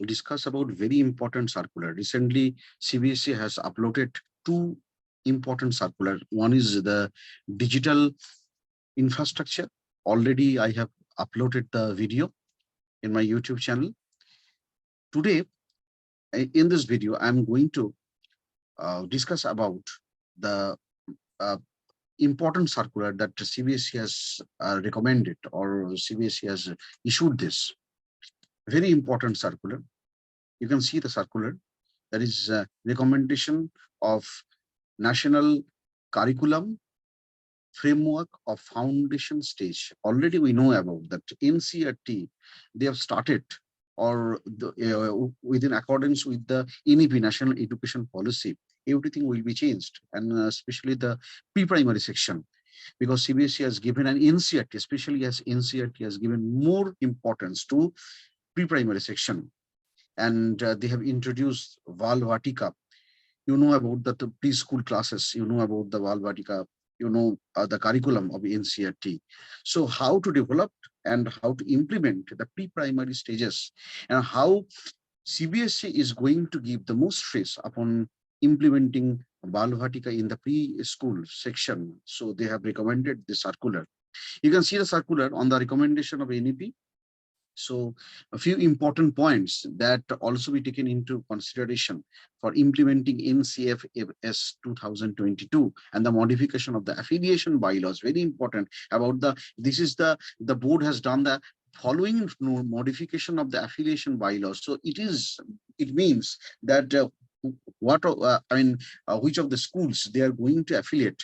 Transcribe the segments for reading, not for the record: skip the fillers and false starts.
discuss about very important circular. Recently, CBSE has uploaded two important circular. One is the digital infrastructure. Already, I have uploaded the video in my YouTube channel. Today, in this video, I'm going to discuss about the uh, important circular that CBSE has recommended, or CBSE has issued this very important circular. You can see the circular. That is recommendation of national curriculum framework of foundation stage. Already we know about that NCERT, they have started, or within accordance with the NEP, National Education Policy, everything will be changed, and especially the pre-primary section, because CBSE has given an NCERT, especially as NCERT has given more importance to pre-primary section, and they have introduced Val Vatica. You know about the preschool classes, you know about the Val Vatica, you know the curriculum of NCERT. So how to develop and how to implement the pre-primary stages, and how CBSE is going to give the most stress upon implementing Val Vatica in the preschool section. So they have recommended the circular. You can see the circular on the recommendation of NEP. So a few important points that also be taken into consideration for implementing NCF-FS 2022 and the modification of the affiliation bylaws. Very important about this is the board has done the following modification of the affiliation bylaws. So it means that which of the schools they are going to affiliate,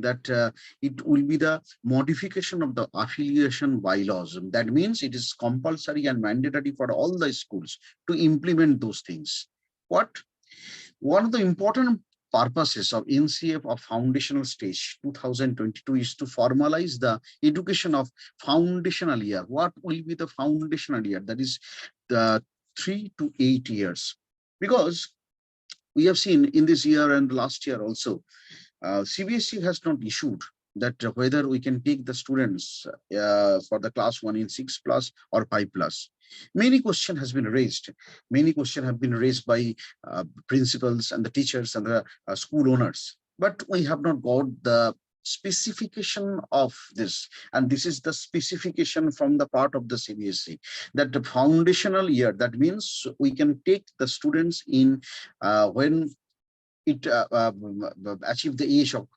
that it will be the modification of the affiliation bylaws. That means it is compulsory and mandatory for all the schools to implement those things. What? One of the important purposes of NCF of foundational stage 2022 is to formalize the education of foundational year. What will be the foundational year? That is the 3 to 8 years. Because we have seen in this year and last year also, CBSE has not issued that whether we can take the students for the class 1 in 6 plus or 5 plus. Many questions has been raised. Many questions have been raised by principals and the teachers and the school owners. But we have not got the specification of this, and this is the specification from the part of the CBSE, that the foundational year, that means we can take the students in when it achieve the age of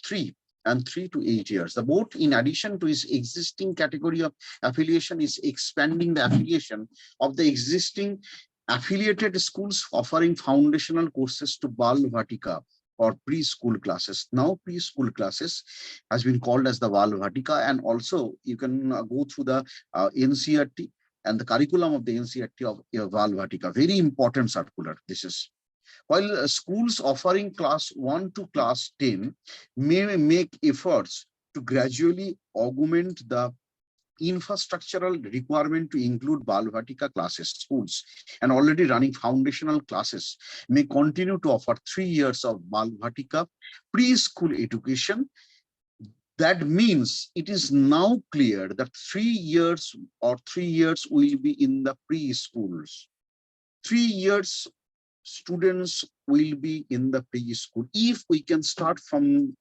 3 and 3 to 8 years. The board, in addition to its existing category of affiliation, is expanding the affiliation of the existing affiliated schools offering foundational courses to Bal Vatika or preschool classes. Now preschool classes has been called as the Bal Vatika, and also you can go through the NCERT and the curriculum of the NCERT of Bal Vatika. Very important circular this is. While schools offering class 1 to class 10 may make efforts to gradually augment the infrastructural requirement to include Bal Vatika classes, schools and already running foundational classes may continue to offer 3 years of Bal Vatika preschool education. That means it is now clear that 3 years or 3 years will be in the preschools. 3 years students will be in the preschool. If we can start from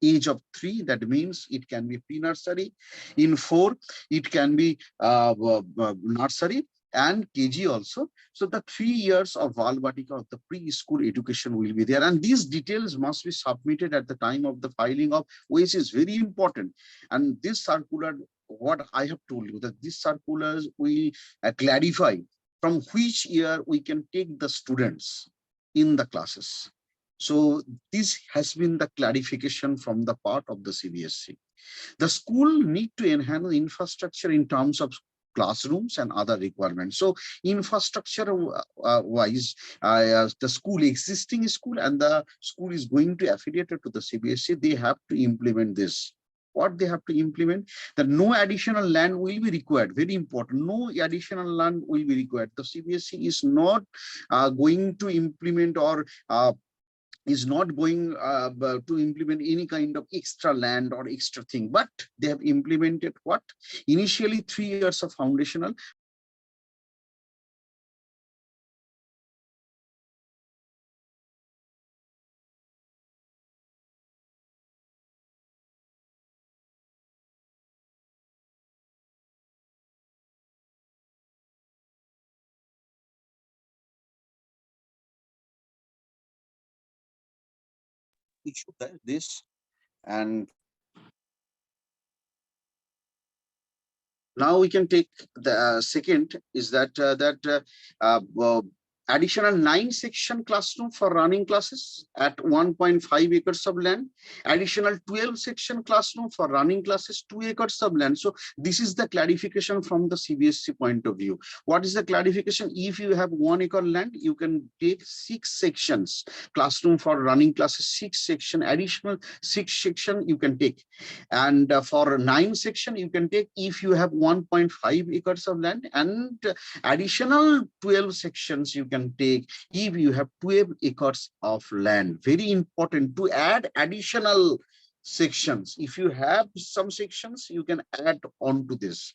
age of 3, that means it can be pre-nursery. In 4, it can be nursery and KG also. So the 3 years of Bal Vatika of the preschool education will be there, and these details must be submitted at the time of the filing of, which is very important. And this circular, what I have told you, that this circulars will clarify from which year we can take the students in the classes. So this has been the clarification from the part of the CBSE. The school need to enhance the infrastructure in terms of classrooms and other requirements. So infrastructure wise, the school, existing school, and the school is going to affiliate to the CBSE, they have to implement this. What they have to implement, that no additional land will be required. Very important, no additional land will be required. The CBSE is not going to implement or is not going to implement any kind of extra land or extra thing, but they have implemented what? Initially 3 years of foundational, issue this. And now we can take the second is that additional 9-section classroom for running classes at 1.5 acres of land, additional 12-section classroom for running classes 2 acres of land. So this is the clarification from the CBSE point of view. What is the clarification? If you have 1 acre land, you can take 6 sections classroom for running classes, 6 section, additional 6 section you can take. And for 9-section you can take if you have 1.5 acres of land, and additional 12 sections you can take if you have 12 acres of land. Very important to add additional sections. If you have some sections, you can add on to this.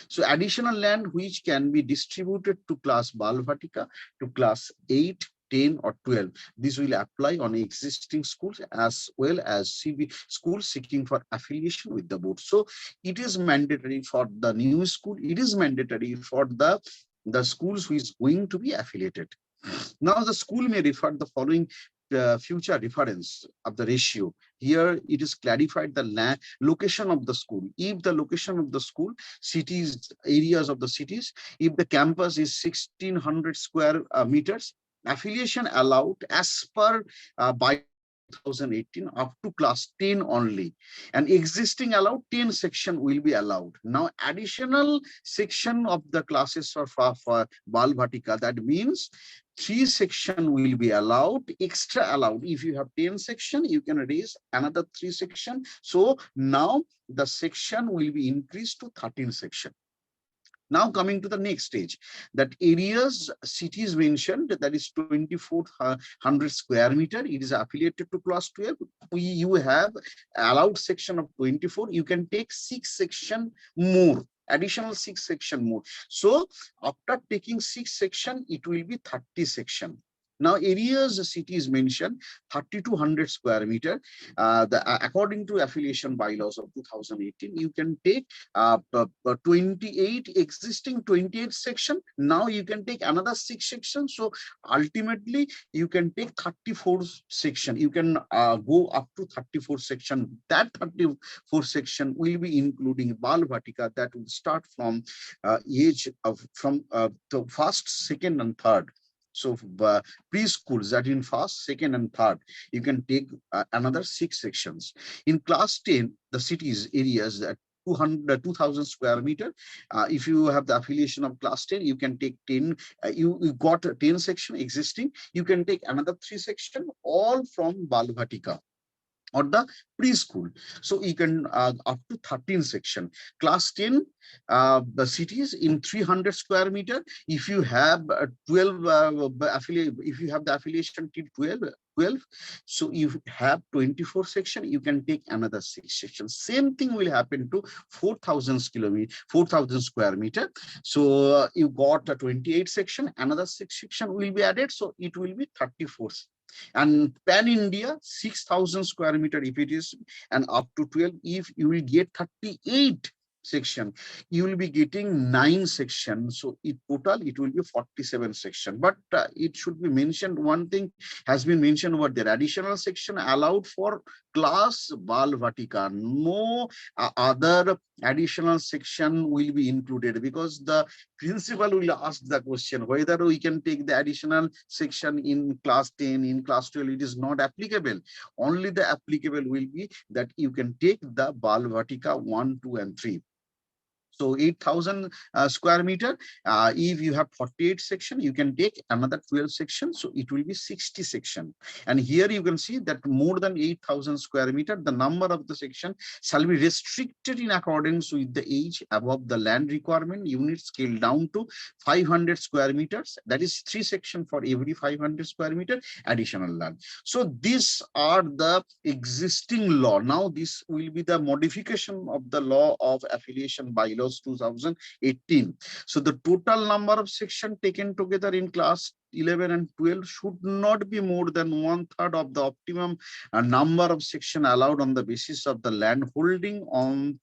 So additional land which can be distributed to class Balvatika, to class 8, 10 or 12. This will apply on existing schools as well as CB schools seeking for affiliation with the board. So it is mandatory for the new school. It is mandatory for the schools who is going to be affiliated. Now the school may refer the following future reference of the ratio. Here it is clarified the land location of the school. If the location of the school, cities, areas of the cities, if the campus is 1600 square meters, affiliation allowed as per by 2018 up to class 10 only, and existing allowed 10 section will be allowed. Now additional section of the classes for Balvatika, that means 3 section will be allowed, extra allowed. If you have 10 section, you can raise another 3 section. So now the section will be increased to 13 section. Now coming to the next stage, that areas cities mentioned, that is 2400 square meter, it is affiliated to class 12. You have allowed section of 24, you can take 6 section more, additional 6 section more. So after taking 6 section, it will be 30 section. Now areas the city is mentioned 3200 square meter. According to affiliation bylaws of 2018, you can take 28 existing 28 section. Now you can take another 6 sections. So ultimately you can take 34 section. You can go up to 34 section. That 34 section will be including Bal Vatika, that will start from age of from the first, second, and third. So preschools, that in first, second, and third, you can take another 6 sections. In class 10, the cities areas that 2000 square meter. If you have the affiliation of class 10, you can take 10. You got a 10 section existing. You can take another 3 section, all from Balvatika or the preschool. So you can up to 13 section. Class 10, the cities in 300 square meter. If you have 12 affiliate, if you have the affiliation till 12, so you have 24 section, you can take another 6 sections. Same thing will happen to 4000 square meter. So you got a 28 section, another 6 section will be added, so it will be 34. And pan India 6000 square meter if it is, and up to 12, if you will get 38 section, you will be getting 9 sections. So in total it will be 47 section. But it should be mentioned, one thing has been mentioned over there: additional section allowed for class Bal Vatika. No other additional section will be included, because the principal will ask the question whether we can take the additional section in class 10, in class 12. It is not applicable. Only the applicable will be that you can take the Bal Vatika 1, 2, and 3. So 8000 square meter, if you have 48 section, you can take another 12 section, so it will be 60 section. And here you can see that more than 8000 square meter, the number of the section shall be restricted in accordance with the age above the land requirement unit, scaled down to 500 square meters. That is 3 section for every 500 square meter additional land. So these are the existing law. Now this will be the modification of the law of affiliation bylaws 2018. So the total number of section taken together in class 11 and 12 should not be more than 1/3 of the optimum number of section allowed on the basis of the land holding on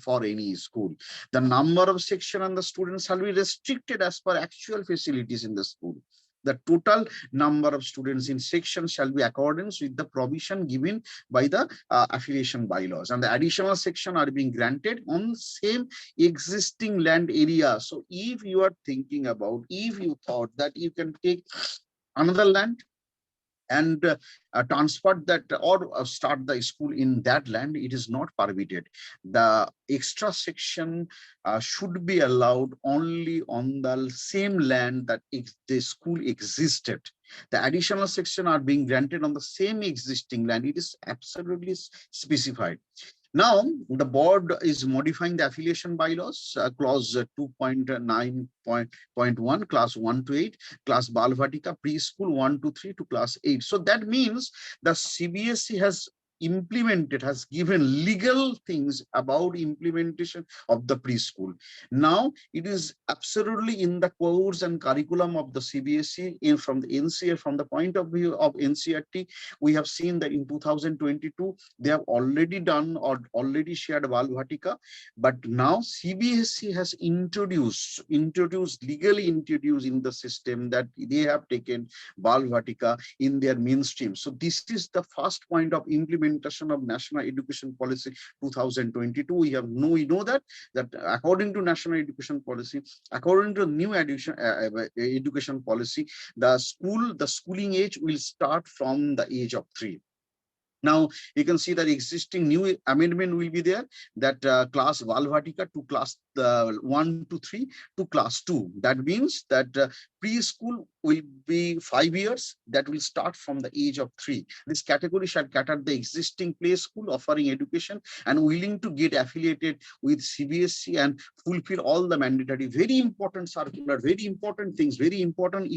for any school. The number of section and the students shall be restricted as per actual facilities in the school. The total number of students in section shall be accordance with the provision given by the affiliation bylaws, and the additional section are being granted on same existing land area. So if you are thinking about, if you thought that you can take another land and transfer that or start the school in that land, it is not permitted. The extra section should be allowed only on the same land that the school existed. The additional section are being granted on the same existing land. It is absolutely specified. Now, the board is modifying the affiliation bylaws, clause 2.9.1, class 1 to 8, class Balvatika preschool 1 to 3 to class 8. So that means the CBSE has given legal things about implementation of the preschool. Now it is absolutely in the course and curriculum of the CBSE from the NCF, from the point of view of NCERT. We have seen that in 2022 they have already done or already shared Balvatika, but now CBSE has legally introduced in the system that they have taken Balvatika in their mainstream. So this is the first point of implementation of National Education Policy 2022. We know that according to National Education Policy, according to new education policy, the schooling age will start from the age of 3. Now you can see that existing new amendment will be there, that class Valvatika to class 1 to 3 to class 2. That means that preschool will be 5 years, that will start from the age of 3. This category shall cater the existing play school offering education and willing to get affiliated with CBSE and fulfill all the mandatory, very important circular, very important things, very important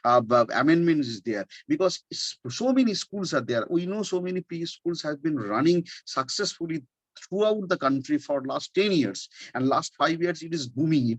amendments is there, because so many schools are there. We know so many schools have been running successfully throughout the country for last 10 years, and last 5 years it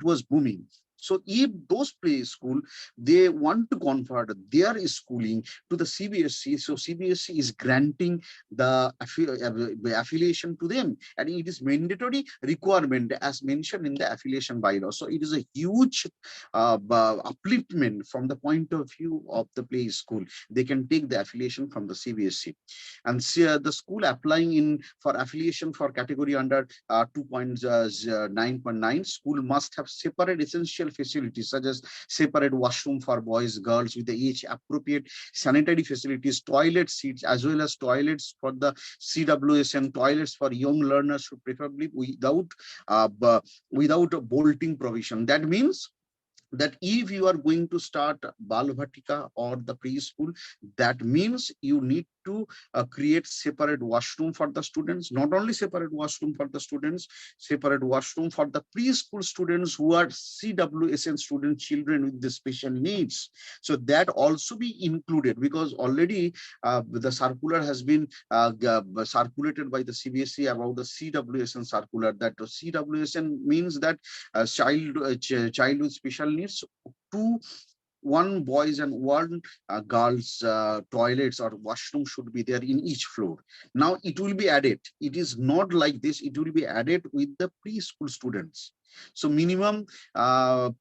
was booming. So if those play school, they want to convert their schooling to the CBSE, so CBSE is granting the affiliation to them, and it is mandatory requirement as mentioned in the affiliation bylaw. So it is a huge upliftment from the point of view of the play school. They can take the affiliation from the CBSE, and the school applying in for affiliation for category under 2.9.9, school must have separate essential facilities such as separate washroom for boys, girls with the age appropriate, sanitary facilities, toilet seats, as well as toilets for the CWS, and toilets for young learners should preferably without a bolting provision. That means that if you are going to start Balvatika or the preschool, that means you need to create separate washroom for the students. Not only separate washroom for the students, separate washroom for the preschool students who are CWSN student children with the special needs. So that also be included, because already the circular has been circulated by the CBSE about the CWSN circular. That CWSN means that child with special needs, 1 boys and 1 girls toilets or washroom should be there in each floor. Now it will be added. It is not like this. It will be added with the preschool students. So minimum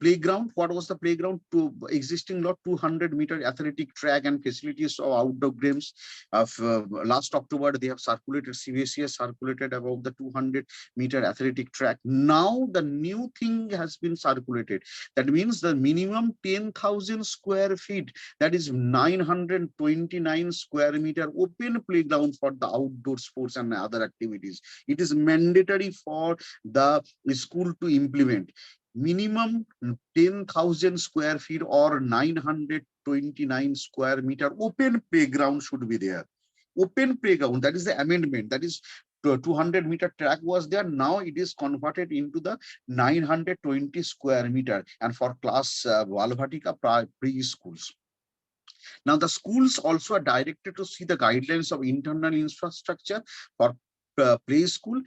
playground. What was the playground? To existing lot 200-meter athletic track and facilities of outdoor games. Last October they have circulated, CBSE has circulated about the 200-meter athletic track. Now the new thing has been circulated. That means the minimum 10,000 square feet, that is 929 square meter open playground for the outdoor sports and other activities. It is mandatory for the school to implement. Minimum 10,000 square feet or 929 square meter open playground should be there. Open playground, that is the amendment. That is 200-meter track was there. Now it is converted into the 920 square meter, and for class Valvatika preschools. Now the schools also are directed to see the guidelines of internal infrastructure for play school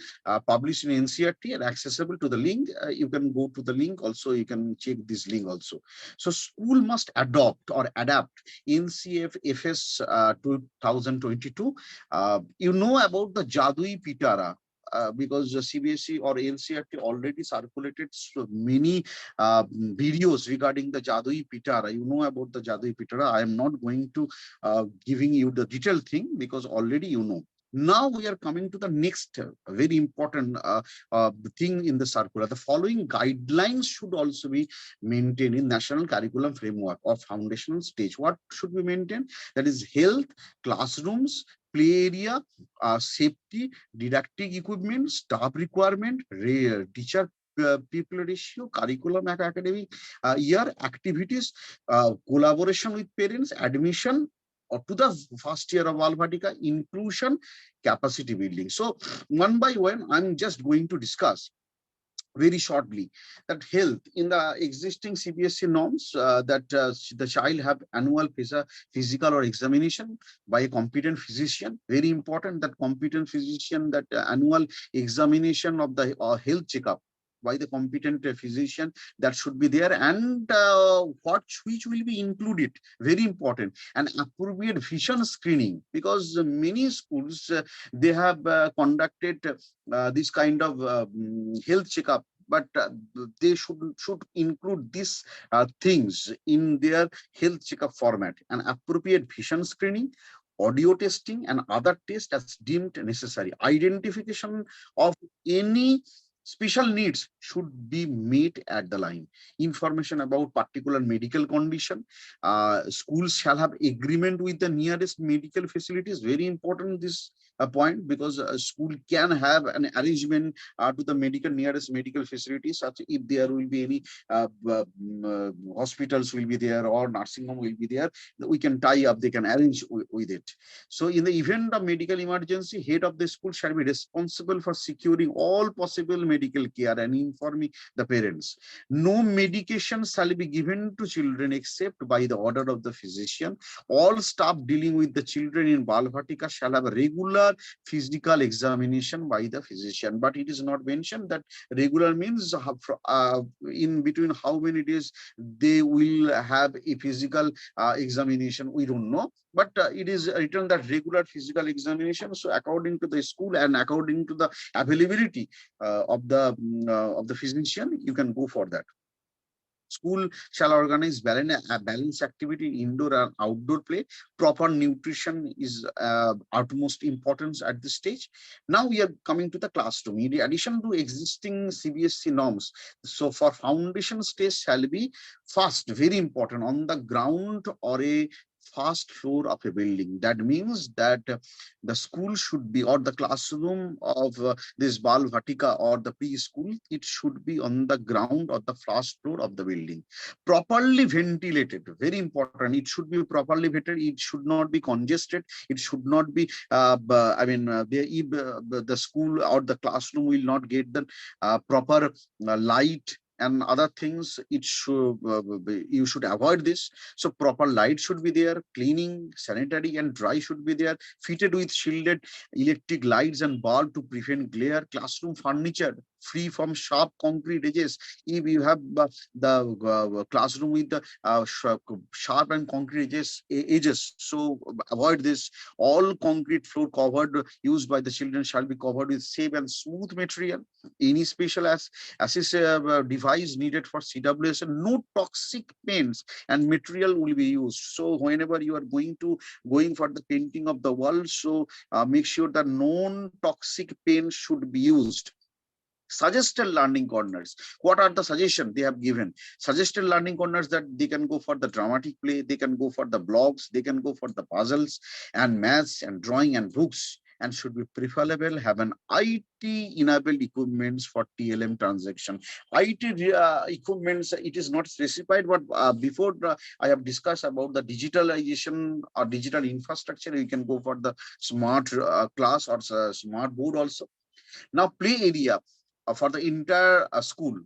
published in NCERT and accessible to the link. You can go to the link also, you can check this link also. So school must adopt or adapt NCF-FS 2022. You know about the Jadui Pitara. because the CBSE or NCF already circulated so many videos regarding the Jadui Pitara. You know about the Jadui Pitara. I am not going to giving you the detailed thing because already you know. Now we are coming to the next very important thing in the circular. The following guidelines should also be maintained in national curriculum framework or foundational stage. What should be maintained? That is health, classrooms, play area, safety, didactic equipment, staff requirement, teacher people ratio, curriculum academic year, activities, collaboration with parents, admission or to the first year of Alvatica, inclusion, capacity building. So one by one, I'm just going to discuss very shortly that health in the existing CBSE norms that the child have annual physical or examination by a competent physician. Very important that competent physician, that annual examination of the health checkup by the competent physician, that should be there, and which will be included, very important, and appropriate vision screening, because many schools they have conducted this kind of health checkup, but they should include these things in their health checkup format, and appropriate vision screening, audio testing and other tests as deemed necessary. Identification of any special needs should be made at the line. Information about particular medical condition. Schools shall have agreement with the nearest medical facilities. Very important this point, because a school can have an arrangement to the nearest medical facilities, such if there will be any hospitals will be there or nursing home will be there, we can tie up, they can arrange with it. So in the event of medical emergency, head of the school shall be responsible for securing all possible medical care and informing the parents. No medication shall be given to children except by the order of the physician. All staff dealing with the children in Balvatika shall have a regular physical examination by the physician. But it is not mentioned that regular means in between how many days they will have a physical examination, we don't know, but it is written that regular physical examination. So according to the school and according to the availability of the physician, you can go for that. School shall organize balance activity, indoor and outdoor play. Proper nutrition is utmost importance at this stage. Now we are coming to the classroom. In addition to existing CBSE norms, so for foundation stage shall be first, very important, on the ground or a first floor of a building. That means that the school should be, or the classroom of this Bal Vatika or the preschool, it should be on the ground or the first floor of the building. Properly ventilated, very important. It should be properly ventilated. It should not be congested. It should not be, the school or the classroom will not get the proper light and other things. It should you should avoid this. So proper light should be there, cleaning, sanitary and dry should be there, fitted with shielded electric lights and bulb to prevent glare. Classroom furniture free from sharp concrete edges. If you have the classroom with the sharp and concrete edges, so avoid this. All concrete floor covered used by the children shall be covered with safe and smooth material. Any special assist device needed for CWS, and no toxic paints and material will be used. So whenever you are going for the painting of the wall, so make sure that non-toxic paint should be used. Suggested learning corners. What are the suggestions they have given? Suggested learning corners that they can go for the dramatic play, they can go for the blogs, they can go for the puzzles and maths and drawing and books, and should be preferable have an IT enabled equipments for TLM transaction. IT equipments, it is not specified, but before I have discussed about the digitalization or digital infrastructure, you can go for the smart class or smart board also. Now play area for the entire school,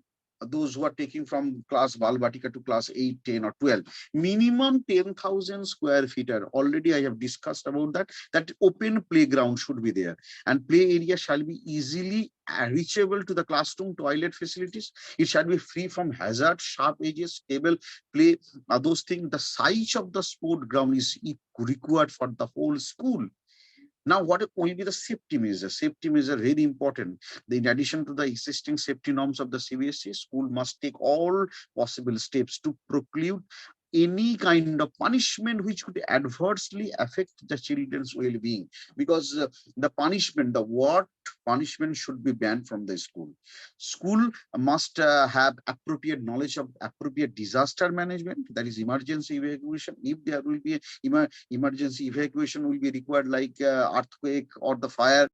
those who are taking from class Balvatika to class 8, 10 or 12, minimum 10,000 square feet. Already I have discussed about that, that open playground should be there, and play area shall be easily reachable to the classroom toilet facilities. It shall be free from hazard, sharp edges, table play, those things. The size of the sport ground is required for the whole school. Now, what will be the safety measure? Safety measure very important. In addition to the existing safety norms of the CBSE, school must take all possible steps to preclude any kind of punishment which could adversely affect the children's well-being. Because the punishment, the what punishment should be banned from the school. School must have appropriate knowledge of appropriate disaster management, that is emergency evacuation. If there will be emergency evacuation will be required, like earthquake or the fire.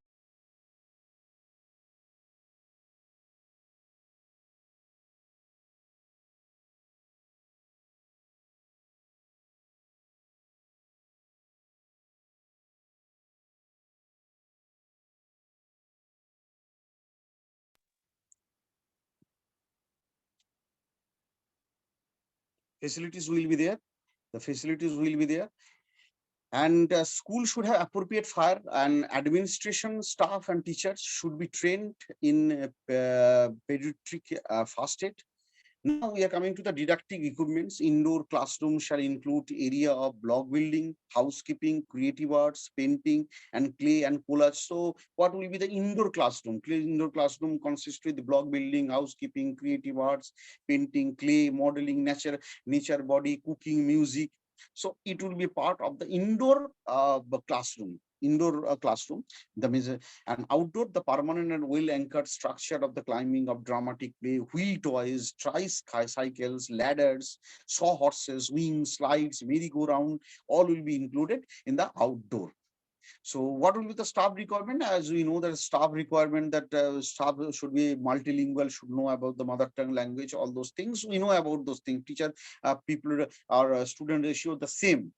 Facilities will be there. The facilities will be there. And school should have appropriate fire, and administration staff and teachers should be trained in pediatric first aid. Now we are coming to the didactic equipments. Indoor classroom shall include area of block building, housekeeping, creative arts, painting, and clay and collage. So what will be the indoor classroom? Indoor classroom consists with the block building, housekeeping, creative arts, painting, clay, modeling, nature body, cooking, music. So it will be part of the indoor classroom. Indoor classroom. The means and outdoor, the permanent and well-anchored structure of the climbing of dramatic play, wheel toys, tricycles, ladders, sawhorses, wings, slides, merry-go-round, all will be included in the outdoor. So what will be the staff requirement? As we know, that staff requirement, that staff should be multilingual, should know about the mother tongue language, all those things. We know about those things. Teacher, people, our student ratio, the same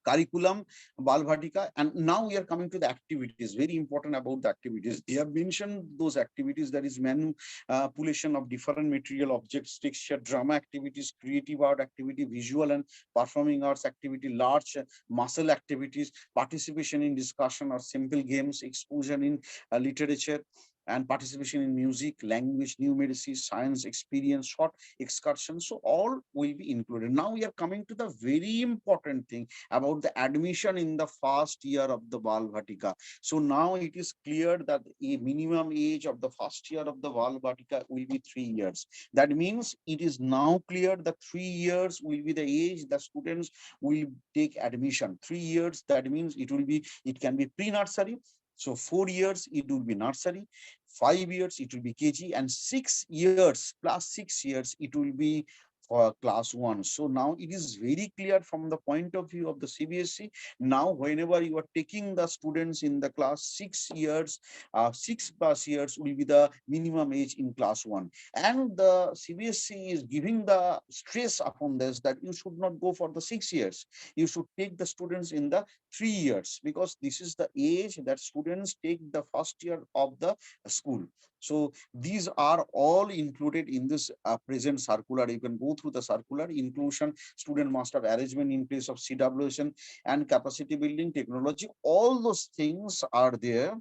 curriculum, Balvatika. And now we are coming to the activities, very important about the activities. They have mentioned those activities, that is manipulation of different material objects, texture, drama activities, creative art activity, visual and performing arts activity, large muscle activities, participation in discussion or simple games, exposure in literature, and participation in music, language, numeracy, science, experience, short excursions. So all will be included. Now we are coming to the very important thing about the admission in the first year of the Bal Bhatika. So now it is clear that a minimum age of the first year of the Bal Bhatika will be 3 years. That means it is now clear that 3 years will be the age the students will take admission. 3 years, that means it can be pre-nursery. So 4 years, it will be nursery. 5 years, it will be KG, and 6 years plus 6 years, it will be for class one. So now it is very clear from the point of view of the CBSE. Now, whenever you are taking the students in the class 6 years, 6+ years will be the minimum age in class one. And the CBSE is giving the stress upon this, that you should not go for the 6 years. You should take the students in the 3 years, because this is the age that students take the first year of the school. So these are all included in this present circular. You can go through the circular. Inclusion, student must have arrangement in place of CWSN and capacity building technology. All those things are there.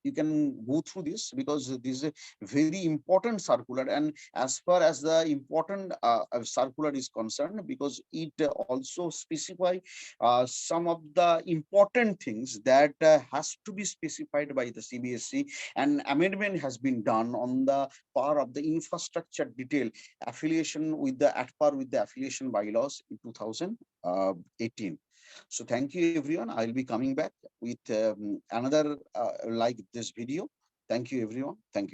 You can go through this, because this is a very important circular. And as far as the important circular is concerned, because it also specify some of the important things that has to be specified by the CBSE. And amendment has been done on the part of the infrastructure detail affiliation with the at par with the affiliation bylaws in 2018. So thank you, everyone. I'll be coming back with another like this video. Thank you, everyone. Thank you.